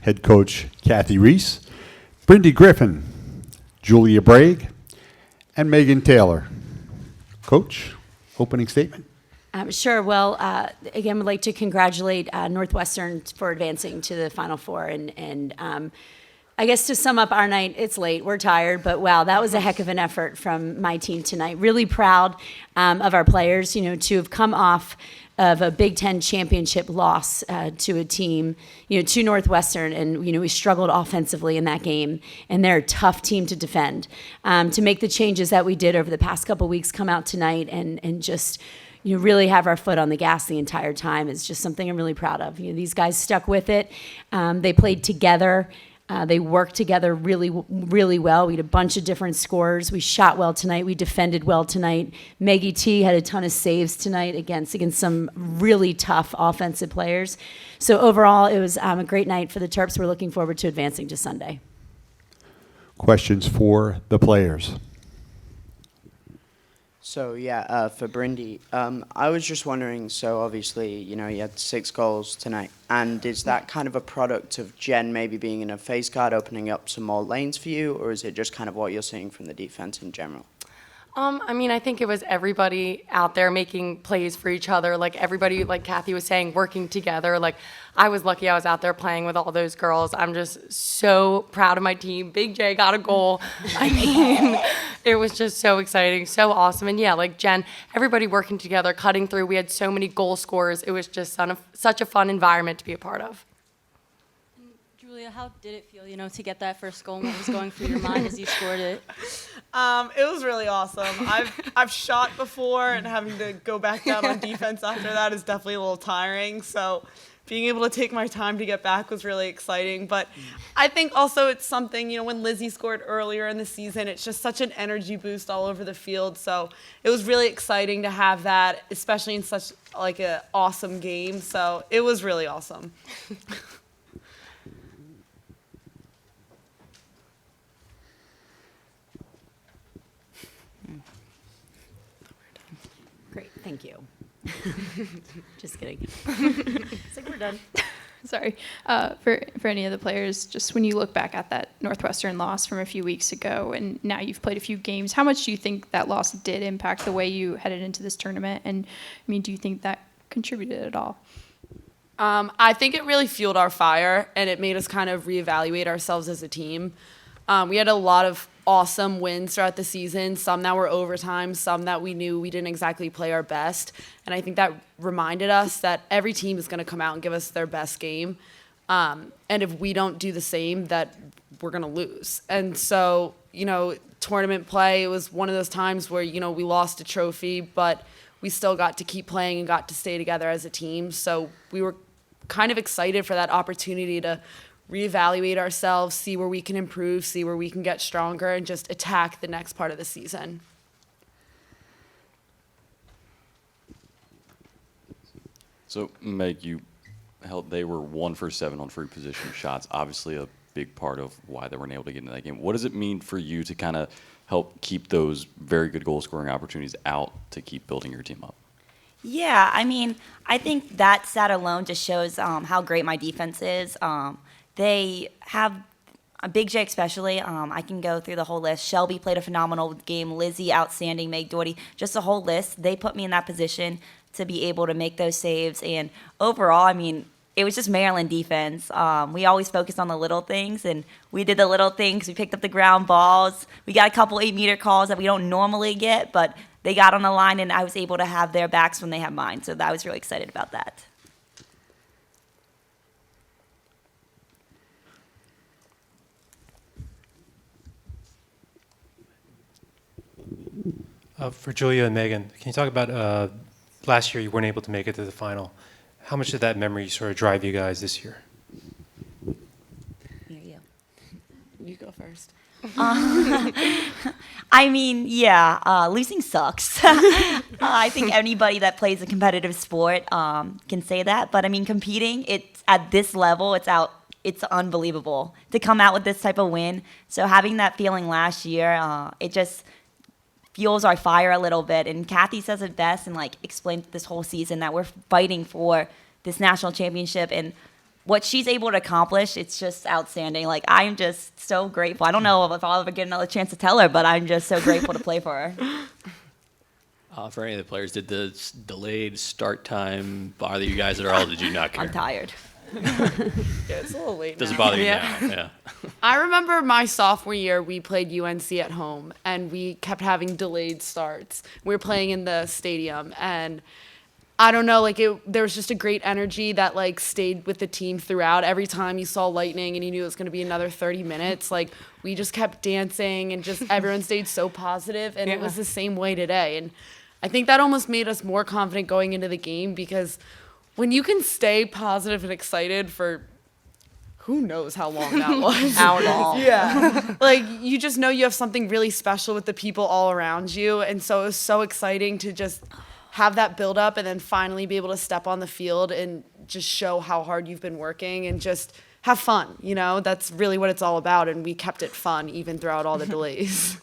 head coach Kathy Reese, Brindy Griffin, Julia Bragg, and Megan Taylor. Coach, opening statement. Sure. Well, again, we'd like to congratulate Northwestern for advancing to the Final Four. And I guess to sum up our night, it's late, we're tired, but wow, that was a heck of an effort from my team tonight. Really proud of our players, to have come off of a Big Ten championship loss to a team, to Northwestern, and we struggled offensively in that game, and they're a tough team to defend. To make the changes that we did over the past couple weeks, come out tonight and just really have our foot on the gas the entire time is just something I'm really proud of. These guys stuck with it. They played together. They worked together really, really well. We had a bunch of different scores. We shot well tonight. We defended well tonight. Maggie T had a ton of saves tonight against some really tough offensive players. So overall, it was a great night for the Terps. We're looking forward to advancing to Sunday. Questions for the players? So, for Brindy, I was just wondering, so obviously, you had 6 goals tonight, and is that kind of a product of Jen maybe being in a face guard, opening up some more lanes for you, or is it just kind of what you're seeing from the defense in general? I think it was everybody out there making plays for each other, like everybody, like Kathy was saying, working together. Like, I was lucky I was out there playing with all those girls. I'm just so proud of my team. Big J got a goal. It was just so exciting, so awesome. And like Jen, everybody working together, cutting through. We had so many goal scorers. It was just such a fun environment to be a part of. Julia, how did it feel, to get that first goal? What was going through your mind as you scored it? It was really awesome. I've shot before, and having to go back down on defense after that is definitely a little tiring. So being able to take my time to get back was really exciting. But I think also it's something, when Lizzie scored earlier in the season, it's just such an energy boost all over the field. So it was really exciting to have that, especially in such an awesome game. So it was really awesome. Great, thank you. Just kidding. It's like we're done. Sorry. For any of the players, just when you look back at that Northwestern loss from a few weeks ago, and now you've played a few games, how much do you think that loss did impact the way you headed into this tournament? And do you think that contributed at all? I think it really fueled our fire, and it made us kind of reevaluate ourselves as a team. We had a lot of awesome wins throughout the season, some that were overtime, some that we knew we didn't exactly play our best. And I think that reminded us that every team is going to come out and give us their best game. And if we don't do the same, that we're going to lose. And so, tournament play, it was one of those times where, we lost a trophy, but we still got to keep playing and got to stay together as a team. So we were kind of excited for that opportunity to reevaluate ourselves, see where we can improve, see where we can get stronger, and just attack the next part of the season. So, Meg, they were 1 for 7 on free position shots. Obviously, a big part of why they weren't able to get into that game. What does it mean for you to kind of help keep those very good goal-scoring opportunities out to keep building your team up? Yeah, I think that stat alone just shows how great my defense is. They have a Big J especially. I can go through the whole list. Shelby played a phenomenal game. Lizzie, outstanding. Meg Doherty, just a whole list. They put me in that position to be able to make those saves. And overall, it was just Maryland defense. We always focus on the little things, and we did the little things. We picked up the ground balls. We got a couple 8-meter calls that we don't normally get, but they got on the line, and I was able to have their backs when they had mine. So I was really excited about that. For Julia and Megan, can you talk about last year you weren't able to make it to the final? How much did that memory sort of drive you guys this year? Here you go first. Losing sucks. I think anybody that plays a competitive sport can say that. But competing, it's at this level, it's unbelievable to come out with this type of win. So having that feeling last year, it just fuels our fire a little bit. And Kathy says it best and explained this whole season that we're fighting for this national championship. And what she's able to accomplish, it's just outstanding. Like, I'm just so grateful. I don't know if I'll ever get another chance to tell her, but I'm just so grateful to play for her. For any of the players, did the delayed start time bother you guys at all? Did you not care? I'm tired. Yeah, it's a little late Doesn't now. bother you now. Yeah. I remember my sophomore year, we played UNC at home, and we kept having delayed starts. We were playing in the stadium, and I don't know, like there was just a great energy that like stayed with the team throughout. Every time you saw lightning and you knew it was going to be another 30 minutes, like we just kept dancing and just everyone stayed so positive, and it was the same way today. And I think that almost made us more confident going into the game, because when you can stay positive and excited for who knows how long that was. How long? Yeah. Like, you just know you have something really special with the people all around you. And so it was so exciting to just have that build up and then finally be able to step on the field and just show how hard you've been working and just have fun. You know, that's really what it's all about. And we kept it fun even throughout all the delays.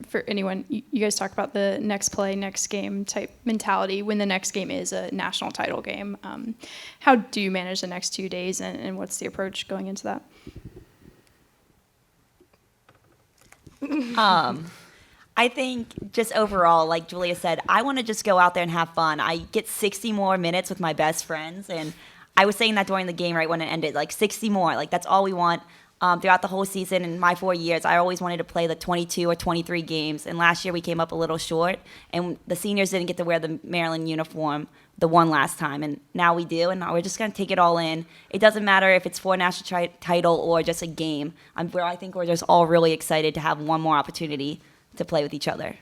For anyone, you guys talk about the next play, next game type mentality when the next game is a national title game. How do you manage the next 2 days, and what's the approach going into that? I think just overall, like Julia said, I want to just go out there and have fun. I get 60 more minutes with my best friends, and I was saying that during the game right when it ended, like 60 more, like that's all we want. Throughout the whole season in my 4 years, I always wanted to play the 22 or 23 games. And last year we came up a little short, and the seniors didn't get to wear the Maryland uniform the one last time. And now we do, and now we're just going to take it all in. It doesn't matter if it's for a national title or just a game. I think we're just all really excited to have one more opportunity to play with each other.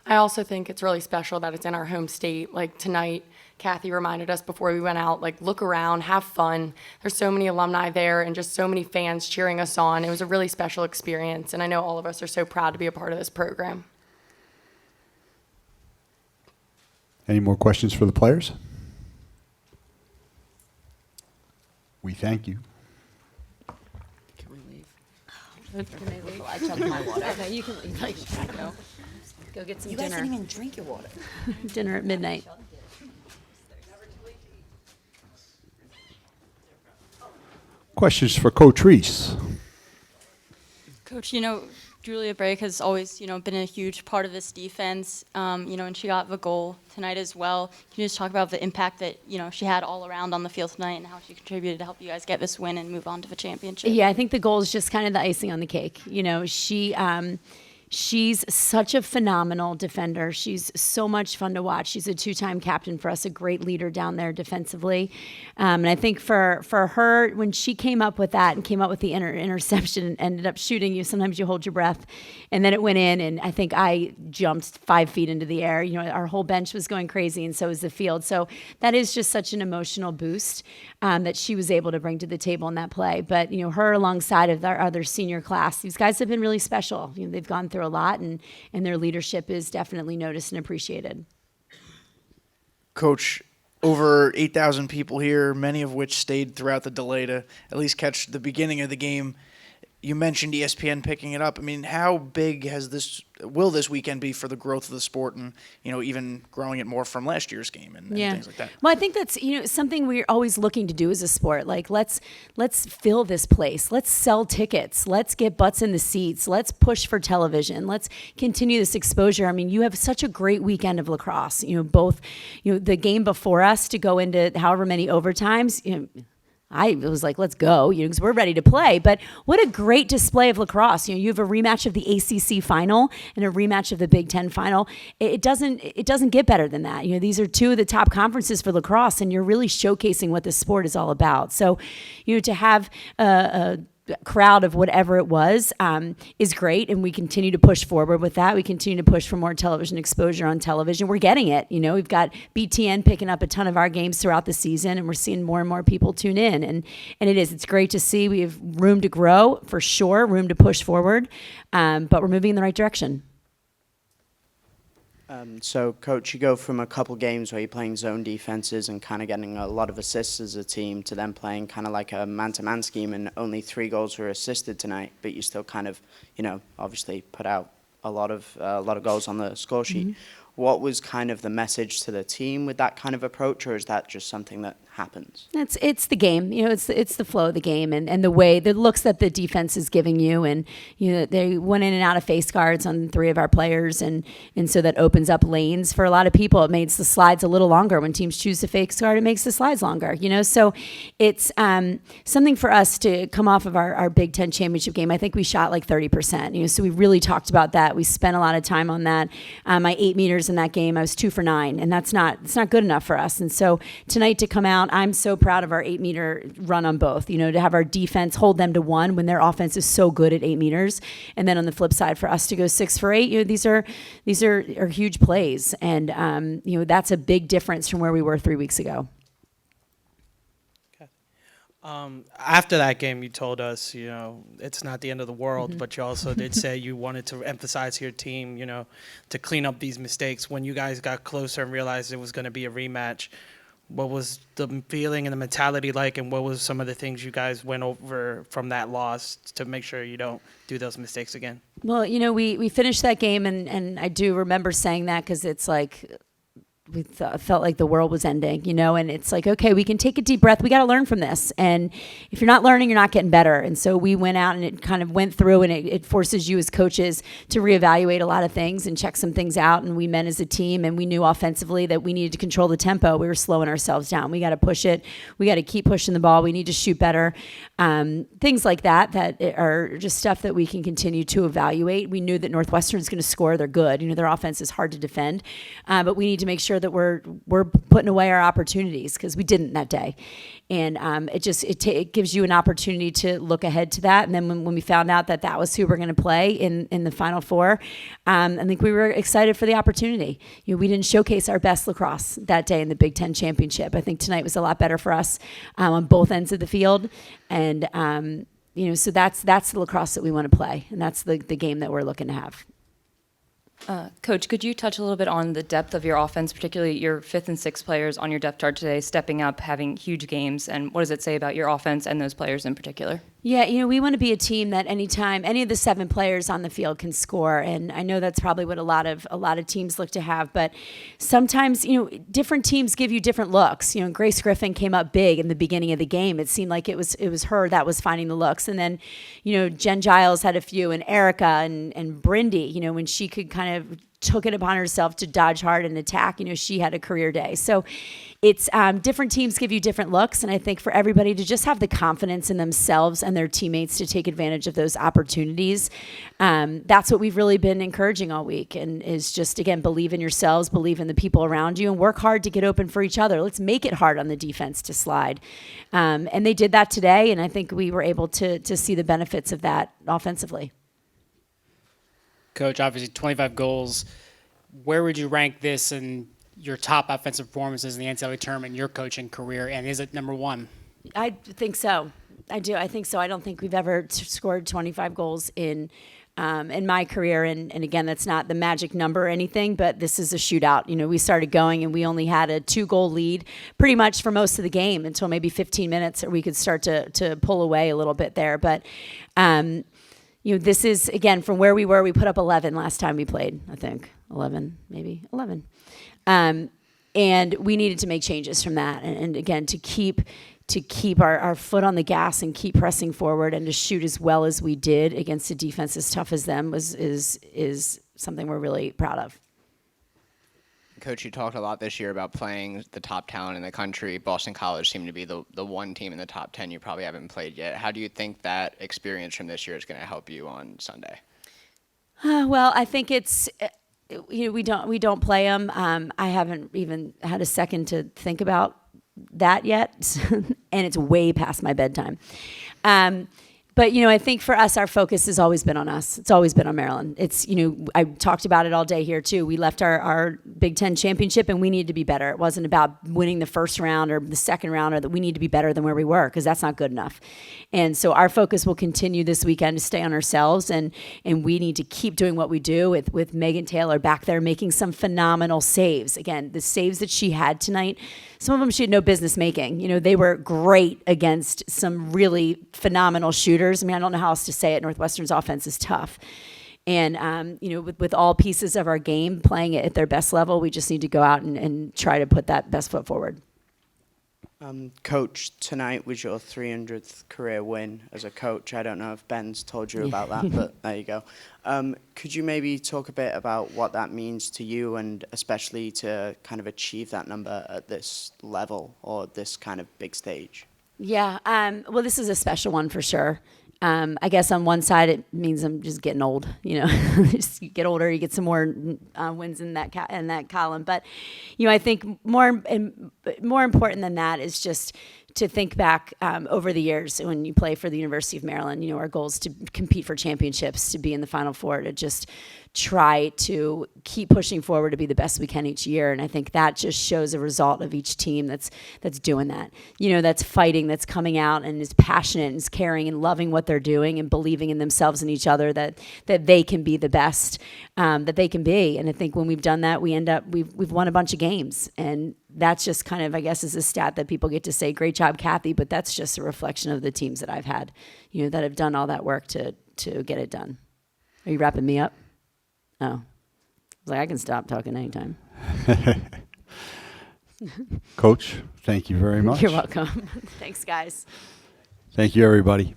I also think it's really special that it's in our home state. Like tonight, Kathy reminded us before we went out, like, look around, have fun. There's so many alumni there and just so many fans cheering us on. It was a really special experience, and I know all of us are so proud to be a part of this program. Any more questions for the players? We thank you. Can we leave? I chugged my water. Okay, you can leave. Like, go get some You guys dinner. didn't even drink your water. Dinner at midnight. Questions for Coach Reese? Coach, Julia Bragg has always, been a huge part of this defense, and she got the goal tonight as well. Can you just talk about the impact that, she had all around on the field tonight and how she contributed to help you guys get this win and move on to the championship? Yeah, I think the goal is just kind of the icing on the cake. She's such a phenomenal defender. She's so much fun to watch. She's a two-time captain for us, a great leader down there defensively. And I think for her, when she came up with that and came up with the interception and ended up shooting, sometimes you hold your breath, and then it went in, and I think I jumped 5 feet into the air. Our whole bench was going crazy, and so was the field. So that is just such an emotional boost that she was able to bring to the table in that play. But, her alongside of our other senior class, these guys have been really special. They've gone through a lot, and their leadership is definitely noticed and appreciated. Coach, over 8,000 people here, many of which stayed throughout the delay to at least catch the beginning of the game. You mentioned ESPN picking it up. I mean, how big will this weekend be for the growth of the sport, and even growing it more from last year's game and things like that? Well, I think that's something we're always looking to do as a sport. Like, let's fill this place. Let's sell tickets. Let's get butts in the seats. Let's push for television. Let's continue this exposure. I mean, you have such a great weekend of lacrosse. Both the game before us to go into however many overtimes. I was like, let's go, because we're ready to play. But what a great display of lacrosse. You have a rematch of the ACC final and a rematch of the Big Ten final. It doesn't get better than that. These are two of the top conferences for lacrosse, and you're really showcasing what the sport is all about. So, to have a crowd of whatever it was is great, and we continue to push forward with that. We continue to push for more television exposure on television. We're getting it. We've got BTN picking up a ton of our games throughout the season, and we're seeing more and more people tune in, and it's great to see. We have room to grow for sure, room to push forward, but we're moving in the right direction. So, Coach, you go from a couple games where you're playing zone defenses and kind of getting a lot of assists as a team to then playing kind of like a man-to-man scheme, and only 3 goals were assisted tonight, but you still kind of, obviously put out a lot of goals on the score sheet. What was kind of the message to the team with that kind of approach, or is that just something that happens? It's the game, it's the flow of the game and the way, the looks that the defense is giving you. And, they went in and out of face guards on 3 of our players. And so that opens up lanes for a lot of people. It makes the slides a little longer. When teams choose to face guard, it makes the slides longer, So it's something for us to come off of our Big Ten championship game. I think we shot like 30%, so we really talked about that. We spent a lot of time on that. My 8 meters in that game, I was 2 for 9, and it's not good enough for us. And so tonight to come out, I'm so proud of our 8-meter run on both, to have our defense hold them to 1 when their offense is so good at 8 meters. And then on the flip side, for us to go 6 for 8, these are huge plays. And, that's a big difference from where we were 3 weeks ago. After that game, you told us, it's not the end of the world, but you also did say you wanted to emphasize to your team, to clean up these mistakes. When you guys got closer and realized it was going to be a rematch, what was the feeling and the mentality like, and what was some of the things you guys went over from that loss to make sure you don't do those mistakes again? Well, we finished that game, and I do remember saying that because it's like we felt like the world was ending, and it's like, okay, we can take a deep breath. We got to learn from this. And if you're not learning, you're not getting better. And so we went out and it kind of went through, and it forces you as coaches to reevaluate a lot of things and check some things out. And we meant as a team, and we knew offensively that we needed to control the tempo. We were slowing ourselves down. We got to push it. We got to keep pushing the ball. We need to shoot better. Things like that are just stuff that we can continue to evaluate. We knew that Northwestern's going to score. They're good. Their offense is hard to defend. But we need to make sure that we're putting away our opportunities, because we didn't that day. And it gives you an opportunity to look ahead to that. And then when we found out that was who we're going to play in the Final Four, I think we were excited for the opportunity. We didn't showcase our best lacrosse that day in the Big Ten championship. I think tonight was a lot better for us on both ends of the field. And so that's the lacrosse that we want to play, and that's the game that we're looking to have. Coach, could you touch a little bit on the depth of your offense, particularly your 5th and 6th players on your depth chart today, stepping up, having huge games, and what does it say about your offense and those players in particular? Yeah, we want to be a team that anytime any of the 7 players on the field can score, and I know that's probably what a lot of teams look to have. But sometimes, different teams give you different looks. Grace Griffin came up big in the beginning of the game. It seemed like it was her that was finding the looks, and then, Jen Giles had a few, and Erica and Brindy. When she could kind of took it upon herself to dodge hard and attack, she had a career day. So it's different teams give you different looks, and I think for everybody to just have the confidence in themselves and their teammates to take advantage of those opportunities, that's what we've really been encouraging all week, and is just, again, believe in yourselves, believe in the people around you, and work hard to get open for each other. Let's make it hard on the defense to slide. And they did that today, and I think we were able to see the benefits of that offensively. Coach, obviously 25 goals. Where would you rank this in your top offensive performances in the NCAA tournament in your coaching career, and is it number 1? I think so. I do. I think so. I don't think we've ever scored 25 goals in my career, and again, that's not the magic number or anything, but this is a shootout. We started going, and we only had a 2-goal lead pretty much for most of the game until maybe 15 minutes, or we could start to pull away a little bit there. But this is, again, from where we were. We put up 11 last time we played, I think. 11, maybe 11. And we needed to make changes from that. And again, to keep our foot on the gas and keep pressing forward, and to shoot as well as we did against a defense as tough as them is something we're really proud of. Coach, you talked a lot this year about playing the top talent in the country. Boston College seemed to be the one team in the top 10 you probably haven't played yet. How do you think that experience from this year is going to help you on Sunday? Well, I think it's we don't play them. I haven't even had a second to think about that yet, and it's way past my bedtime. But, I think for us, our focus has always been on us. It's always been on Maryland. It's, I talked about it all day here, too. We left our Big Ten championship, and we needed to be better. It wasn't about winning the first round or the second round, or that we need to be better than where we were, because that's not good enough. And so our focus will continue this weekend to stay on ourselves, and we need to keep doing what we do with Megan Taylor back there making some phenomenal saves. Again, the saves that she had tonight, some of them she had no business making. They were great against some really phenomenal shooters. I mean, I don't know how else to say it. Northwestern's offense is tough. And, with all pieces of our game playing it at their best level, we just need to go out and try to put that best foot forward. Coach, tonight was your 300th career win as a coach. I don't know if Ben's told you about that, but there you go. Could you maybe talk a bit about what that means to you, and especially to kind of achieve that number at this level or this kind of big stage? Yeah, well, this is a special one for sure. I guess on one side it means I'm just getting old. Just you get older, you get some more wins in that column. But I think more important than that is just to think back over the years when you play for the University of Maryland. Our goal is to compete for championships, to be in the Final Four, to just try to keep pushing forward to be the best we can each year. And I think that just shows a result of each team that's doing that. That's fighting, that's coming out and is passionate and is caring and loving what they're doing and believing in themselves and each other, that they can be the best that they can be. And I think when we've done that, we've won a bunch of games. And that's just kind of, I guess, is a stat that people get to say, great job, Kathy, but that's just a reflection of the teams that I've had, that have done all that work to get it done. Are you wrapping me up? Oh, I was like, I can stop talking anytime. Coach, thank you very much. You're welcome. Thanks, guys. Thank you, everybody.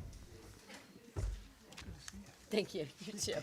Thank you. You too.